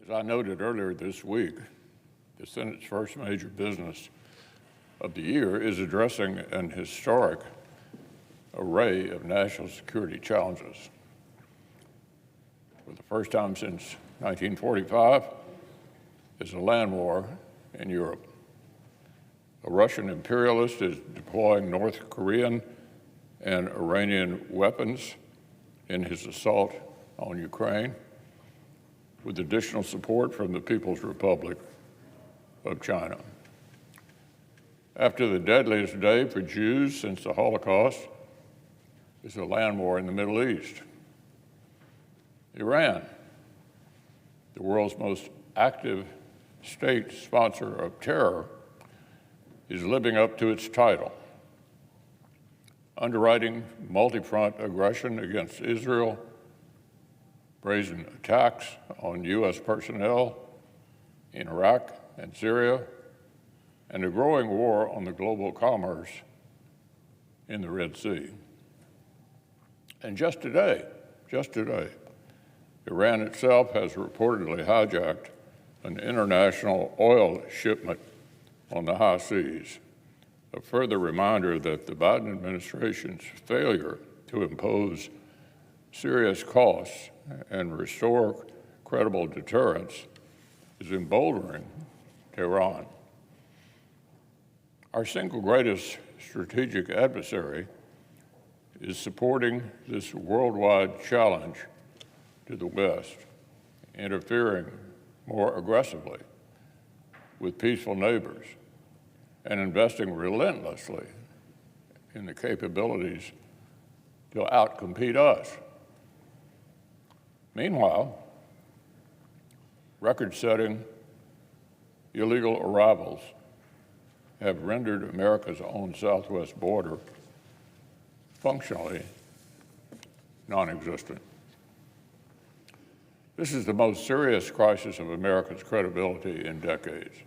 As I noted earlier this week, the Senate's first major business of the year is addressing an historic array of national security challenges. For the first time since 1945, there's a land war in Europe. A Russian imperialist is deploying North Korean and Iranian weapons in his assault on Ukraine, with additional support from the People's Republic of China. After the deadliest day for Jews since the Holocaust is a land war in the Middle East. Iran, the world's most active state sponsor of terror, is living up to its title, underwriting multi-front aggression against Israel, brazen attacks on U.S. personnel in Iraq and Syria, and a growing war on the global commerce in the Red Sea. And just today, Iran itself has reportedly hijacked an international oil shipment on the high seas, a further reminder that the Biden administration's failure to impose serious costs and restore credible deterrence is emboldening Tehran. Our single greatest strategic adversary is supporting this worldwide challenge to the West, interfering more aggressively with peaceful neighbors, and investing relentlessly in the capabilities to outcompete us. Meanwhile, record-setting illegal arrivals have rendered America's own southwest border functionally non-existent. This is the most serious crisis of America's credibility in decades.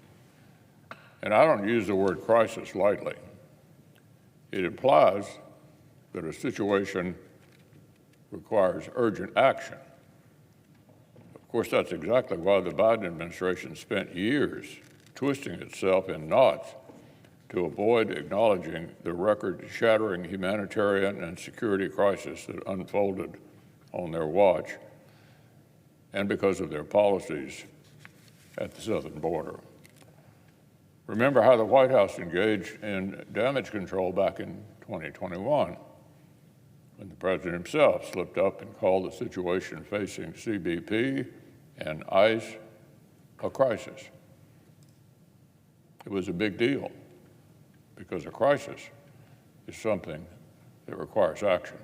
And I don't use the word crisis lightly. It implies that a situation requires urgent action. Of course, that's exactly why the Biden administration spent years twisting itself in knots to avoid acknowledging the record-shattering humanitarian and security crisis that unfolded on their watch, and because of their policies at the southern border. Remember how the White House engaged in damage control back in 2021, when the president himself slipped up and called the situation facing CBP and ICE a crisis. It was a big deal, because a crisis is something that requires action.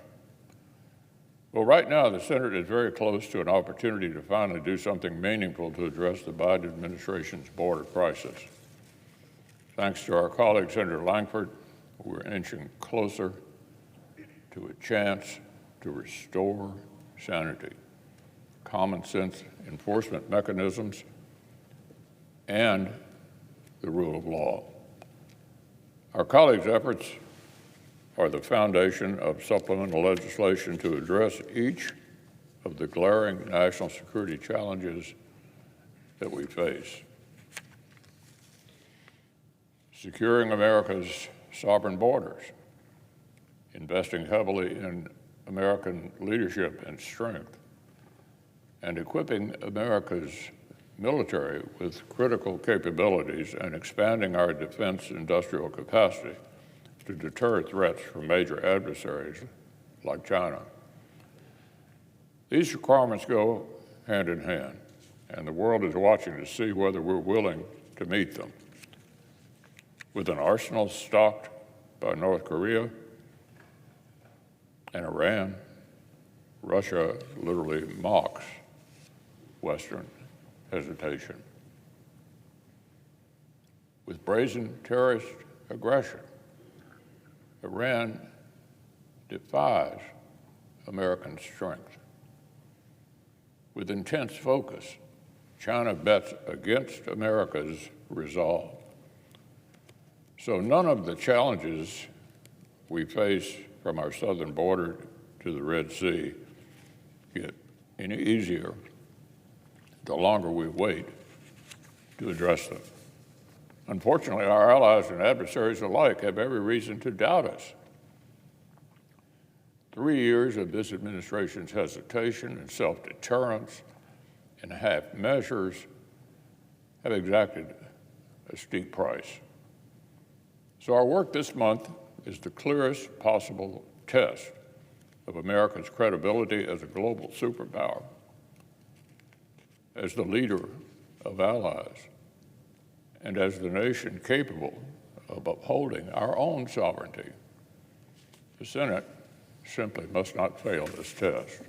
Well, right now, the Senate is very close to an opportunity to finally do something meaningful to address the Biden administration's border crisis. Thanks to our colleague, Senator Langford, we're inching closer to a chance to restore sanity, common sense enforcement mechanisms, and the rule of law. Our colleagues' efforts are the foundation of supplemental legislation to address each of the glaring national security challenges that we face. Securing America's sovereign borders, investing heavily in American leadership and strength, and equipping America's military with critical capabilities and expanding our defense industrial capacity to deter threats from major adversaries like China. These requirements go hand in hand, and the world is watching to see whether we're willing to meet them. With an arsenal stocked by North Korea and Iran, Russia literally mocks Western hesitation. With brazen terrorist aggression, Iran defies American strength. With intense focus, China bets against America's resolve. So none of the challenges we face from our southern border to the Red Sea get any easier the longer we wait to address them. Unfortunately, our allies and adversaries alike have every reason to doubt us. 3 years of this administration's hesitation and self-deterrence and half measures have exacted a steep price. So our work this month is the clearest possible test of America's credibility as a global superpower, as the leader of allies, and as the nation capable of upholding our own sovereignty. The Senate simply must not fail this test.